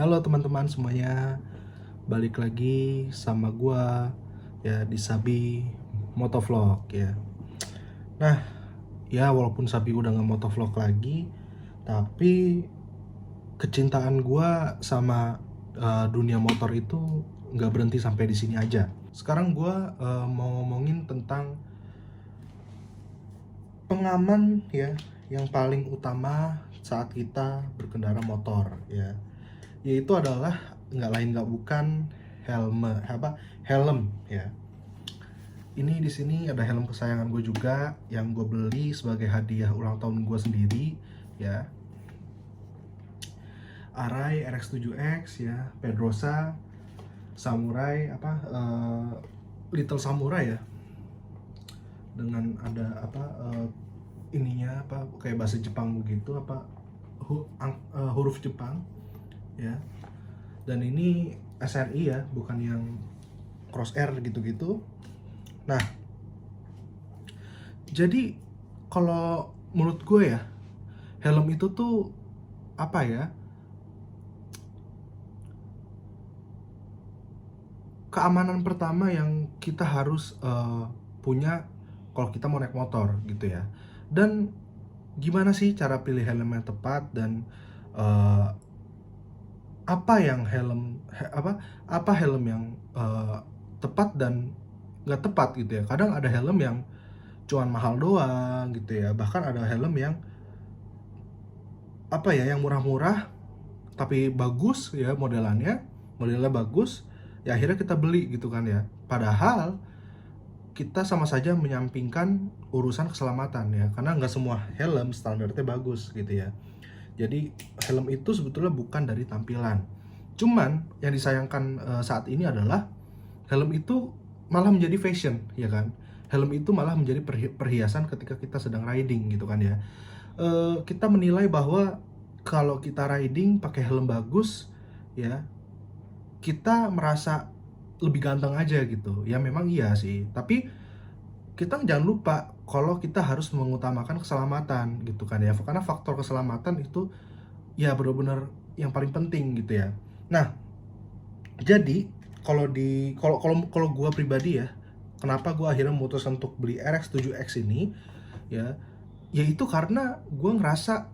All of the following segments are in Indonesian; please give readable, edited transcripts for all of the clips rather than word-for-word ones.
Halo teman-teman semuanya, balik lagi sama gua ya di Sabi Motovlog ya. Nah, ya walaupun Sabi udah nggak motovlog lagi, tapi kecintaan gua sama dunia motor itu nggak berhenti sampai di sini aja. Sekarang gua mau ngomongin tentang pengaman ya yang paling utama saat kita berkendara motor ya, yaitu adalah nggak lain nggak bukan helm ya. Ini di sini ada helm kesayangan gue juga yang gue beli sebagai hadiah ulang tahun gue sendiri ya. Arai RX-7X ya, Pedrosa Samurai Little Samurai ya, dengan ada ininya kayak bahasa Jepang begitu huruf Jepang ya. Dan ini SRI ya, bukan yang crosshair gitu-gitu. Nah, jadi kalau menurut gue ya, helm itu tuh keamanan pertama yang kita harus punya kalau kita mau naik motor gitu ya. Dan gimana sih cara pilih helm yang tepat, dan apa helm yang tepat dan nggak tepat gitu ya. Kadang ada helm yang cuman mahal doang gitu ya, bahkan ada helm yang yang murah-murah tapi bagus ya, modelnya bagus ya, akhirnya kita beli gitu kan ya. Padahal kita sama saja menyampingkan urusan keselamatan ya, karena nggak semua helm standarnya bagus gitu ya. Jadi helm itu sebetulnya bukan dari tampilan. Cuman yang disayangkan saat ini adalah helm itu malah menjadi fashion ya kan. Helm itu malah menjadi perhiasan ketika kita sedang riding gitu kan ya. Kita menilai bahwa kalau kita riding pakai helm bagus ya, kita merasa lebih ganteng aja gitu. Ya memang iya sih, tapi kita jangan lupa kalau kita harus mengutamakan keselamatan gitu kan ya, karena faktor keselamatan itu ya benar-benar yang paling penting gitu ya. Nah, jadi kalau gua pribadi ya, kenapa gua akhirnya memutuskan untuk beli RX-7X ini ya, yaitu karena gua ngerasa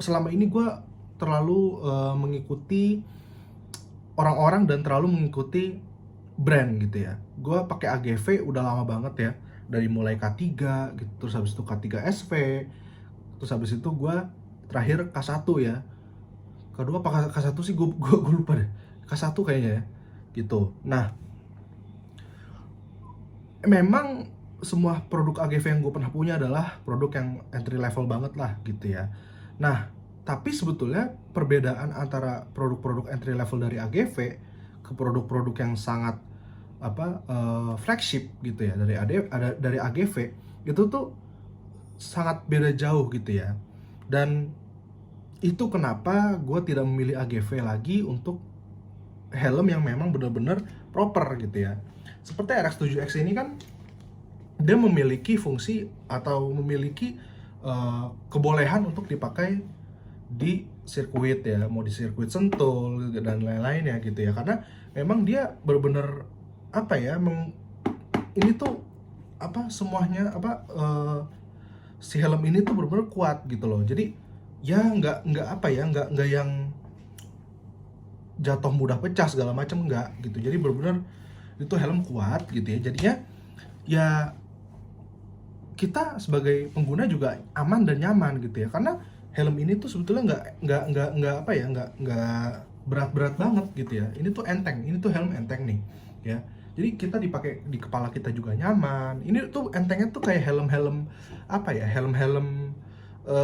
selama ini gua terlalu mengikuti orang-orang dan terlalu mengikuti brand gitu ya. Gue pakai AGV udah lama banget ya, dari mulai K3 gitu, terus habis itu K3 SV, terus habis itu gue terakhir K1 ya. Kedua apa K1 sih, gue lupa deh. K1 kayaknya ya gitu. Nah, memang semua produk AGV yang gue pernah punya adalah produk yang entry level banget lah gitu ya. Nah, tapi sebetulnya perbedaan antara produk-produk entry level dari AGV ke produk-produk yang sangat flagship gitu ya dari AGV itu tuh sangat beda jauh gitu ya. Dan itu kenapa gue tidak memilih AGV lagi untuk helm yang memang benar-benar proper gitu ya. Seperti RX-7X ini kan dia memiliki fungsi atau memiliki kebolehan untuk dipakai di sirkuit ya, mau di sirkuit Sentul dan lain-lain ya gitu ya, karena memang dia benar-benar ini tuh semuanya si helm ini tuh benar-benar kuat gitu loh. Jadi ya nggak yang jatuh mudah pecah segala macam, nggak gitu. Jadi benar-benar itu helm kuat gitu ya. Jadinya ya kita sebagai pengguna juga aman dan nyaman gitu ya, karena helm ini tuh sebetulnya nggak berat-berat banget gitu ya. Ini tuh enteng, ini tuh helm enteng nih ya. Jadi kita dipakai di kepala kita juga nyaman. Ini tuh entengnya tuh kayak helm-helm helm-helm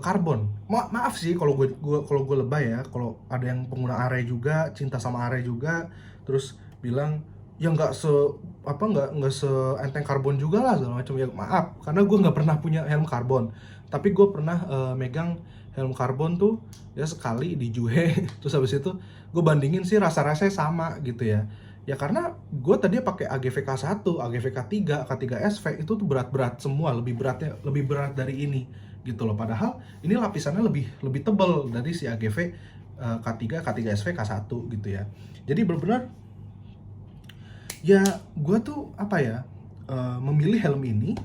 karbon. Maaf sih kalau gue lebay ya, kalau ada yang pengguna Arai juga, cinta sama Arai juga, terus bilang ya nggak se enteng karbon juga lah segala macam ya. Maaf, karena gue nggak pernah punya helm karbon, tapi gue pernah megang helm karbon tuh ya sekali di Juhe. Terus habis itu gue bandingin sih rasa-rasanya sama gitu ya. Ya karena gue tadi pakai AGV K1, AGV K3, K3 SV itu tuh berat-berat semua, lebih berat dari ini gitu loh. Padahal ini lapisannya lebih tebal dari si AGV K3, K3SV, K1 gitu ya. Jadi benar-benar ya gue tuh apa ya, memilih helm ini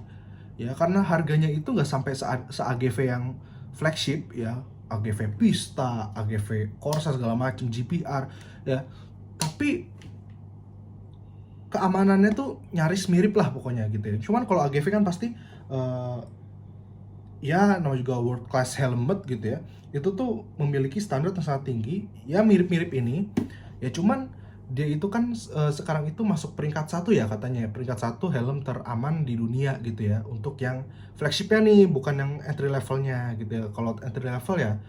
ya karena harganya itu nggak sampai se-AGV yang flagship ya, AGV Pista, AGV Corsa segala macam, GPR ya, tapi keamanannya tuh nyaris mirip lah pokoknya gitu ya. Cuman kalau AGV kan pasti ya namanya juga world class helmet gitu ya, itu tuh memiliki standar yang sangat tinggi ya, mirip-mirip ini ya. Cuman dia itu kan sekarang itu masuk peringkat 1 ya katanya, peringkat 1 helm teraman di dunia gitu ya, untuk yang flagshipnya nih, bukan yang entry levelnya gitu ya. Kalau entry level ya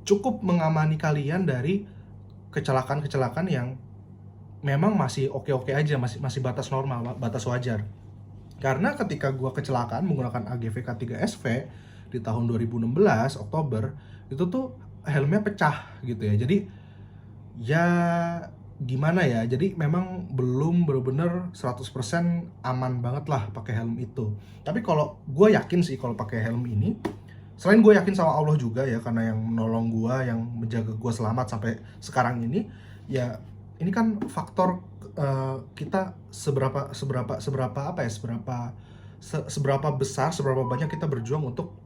cukup mengamani kalian dari kecelakaan-kecelakaan yang memang masih oke-oke aja, masih batas normal, batas wajar. Karena ketika gua kecelakaan menggunakan AGV K3SV di tahun 2016 Oktober, itu tuh helmnya pecah gitu ya. Jadi ya gimana ya, jadi memang belum bener-bener 100% aman banget lah pakai helm itu. Tapi kalau gue yakin sih kalau pakai helm ini, selain gue yakin sama Allah juga ya, karena yang menolong gue, yang menjaga gue selamat sampai sekarang ini ya, ini kan faktor kita seberapa apa ya, seberapa besar, seberapa banyak kita berjuang untuk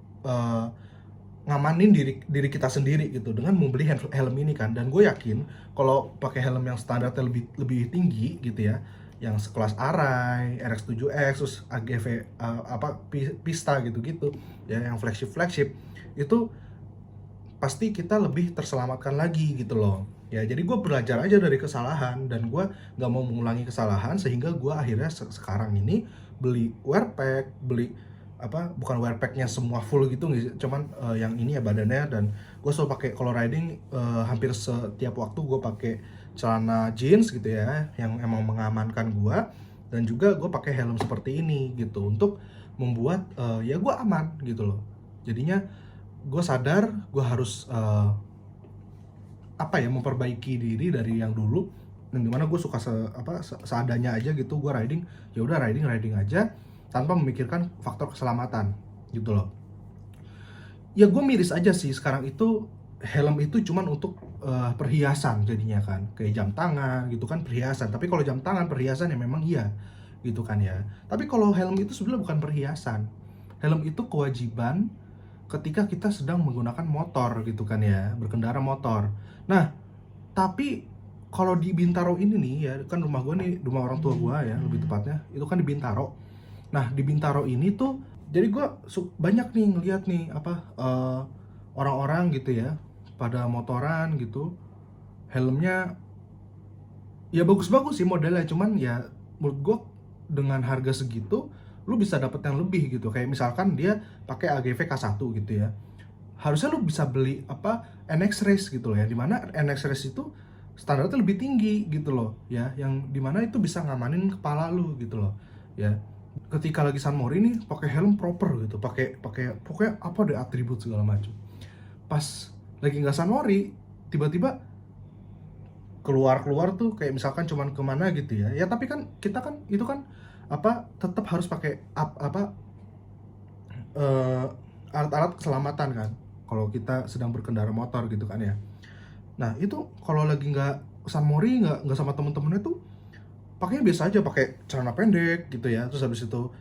ngamanin diri kita sendiri gitu dengan membeli helm ini kan. Dan gue yakin kalau pakai helm yang standarnya lebih tinggi gitu ya, yang sekelas Arai, RX7X, terus AGV Pista gitu-gitu ya, yang flagship itu pasti kita lebih terselamatkan lagi gitu loh ya. Jadi gue belajar aja dari kesalahan, dan gue nggak mau mengulangi kesalahan, sehingga gue akhirnya sekarang ini beli wear pack, bukan wear packnya semua full gitu, cuman yang ini ya badannya. Dan gue selalu pakai kalau riding, hampir setiap waktu gue pakai celana jeans gitu ya, yang emang mengamankan gue. Dan juga gue pakai helm seperti ini gitu untuk membuat ya gue aman gitu loh. Jadinya gue sadar gue harus memperbaiki diri dari yang dulu, dan dimana gue suka seadanya aja gitu. Gue riding ya udah, riding aja tanpa memikirkan faktor keselamatan gitu loh. Ya gue miris aja sih sekarang itu, helm itu cuman untuk perhiasan jadinya kan, kayak jam tangan gitu kan perhiasan. Tapi kalau jam tangan perhiasan ya memang iya gitu kan ya. Tapi kalau helm itu sebenarnya bukan perhiasan. Helm itu kewajiban ketika kita sedang menggunakan motor gitu kan ya, berkendara motor. Nah, tapi kalau di Bintaro ini nih ya, kan rumah gue nih, rumah orang tua gue ya lebih tepatnya, itu kan di Bintaro. Nah, di Bintaro ini tuh, jadi gue banyak nih ngeliat nih orang-orang gitu ya, pada motoran gitu, helmnya ya bagus-bagus sih modelnya, cuman ya menurut gue dengan harga segitu lu bisa dapet yang lebih gitu. Kayak misalkan dia pakai AGV K1 gitu ya, harusnya lu bisa beli NX Race gitu loh ya, dimana NX Race itu standarnya lebih tinggi gitu loh ya, yang dimana itu bisa ngamanin kepala lu gitu loh ya. Ketika lagi San Mori nih pakai helm proper gitu, pakai pokoknya deh atribut segala macam. Pas lagi nggak San Mori, tiba-tiba keluar tuh kayak misalkan cuman kemana gitu ya, ya tapi kan kita kan itu kan tetap harus pakai alat-alat keselamatan kan kalau kita sedang berkendara motor gitu kan ya. Nah itu kalau lagi nggak San Mori, nggak sama temen-temennya tuh pakainya biasa aja, pakai celana pendek gitu ya. Terus habis itu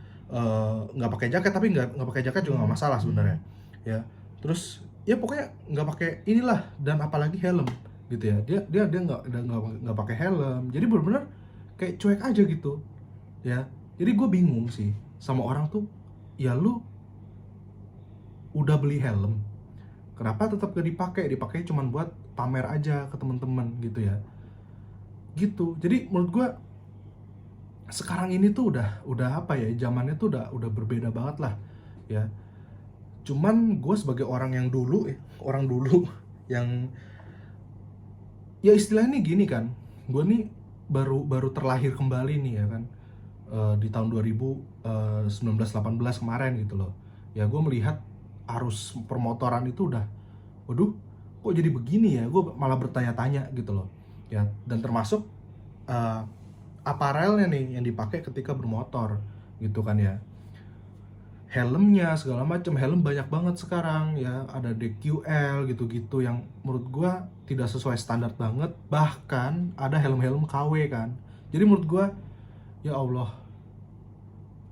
nggak pakai jaket, tapi nggak pakai jaket juga nggak masalah sebenarnya ya. Terus ya pokoknya nggak pakai inilah, dan apalagi helm gitu ya, dia nggak pakai helm, jadi benar-benar kayak cuek aja gitu ya. Jadi gue bingung sih sama orang tuh, ya lu udah beli helm, kenapa tetap gak dipakai cuman buat pamer aja ke teman-teman gitu ya, gitu. Jadi menurut gue sekarang ini tuh udah apa ya, zamannya tuh udah berbeda banget lah ya. Cuman gue sebagai orang dulu yang ya istilahnya gini kan, gue nih baru terlahir kembali nih ya kan, di tahun 2019-18 kemarin gitu loh ya. Gue melihat arus permotoran itu udah, waduh kok jadi begini ya, gue malah bertanya-tanya gitu loh ya. Dan termasuk aparelnya nih yang dipakai ketika bermotor gitu kan ya. helmnya segala macam. Helm banyak banget sekarang ya, ada DQL gitu-gitu yang menurut gua tidak sesuai standar banget. Bahkan ada helm-helm KW kan. Jadi menurut gua, ya Allah,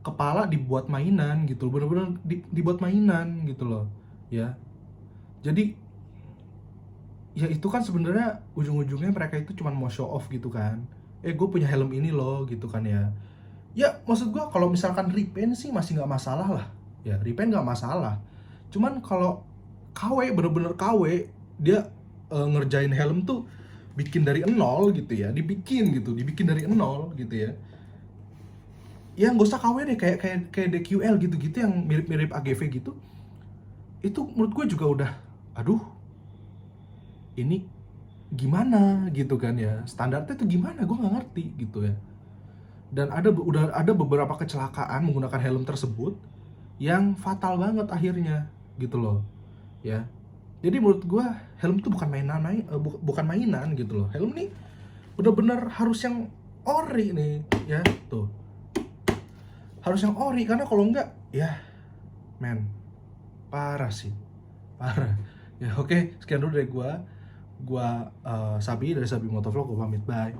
kepala dibuat mainan gitu, bener-bener dibuat mainan gitu loh ya. Jadi ya itu kan sebenarnya ujung-ujungnya mereka itu cuma mau show off gitu kan. Gue punya helm ini loh gitu kan ya. Ya maksud gue kalau misalkan repaint sih masih nggak masalah lah. Ya repaint nggak masalah. Cuman kalau KW, bener-bener KW, dia ngerjain helm tuh bikin dari nol gitu ya, dibikin dari nol gitu ya. Ya nggak usah KW deh, kayak DQL gitu-gitu yang mirip-mirip AGV gitu. Itu menurut gue juga udah, aduh, ini gimana gitu kan ya, standarnya tuh gimana, gue nggak ngerti gitu ya. Dan udah ada beberapa kecelakaan menggunakan helm tersebut yang fatal banget akhirnya gitu loh ya. Jadi menurut gue helm tuh bukan mainan gitu loh. Helm nih bener-bener harus yang ori nih ya, tuh harus yang ori, karena kalau enggak ya men, parah sih, parah ya. Oke, sekian dulu dari gue Sabi dari Sabi Motovlog, gue pamit, bye.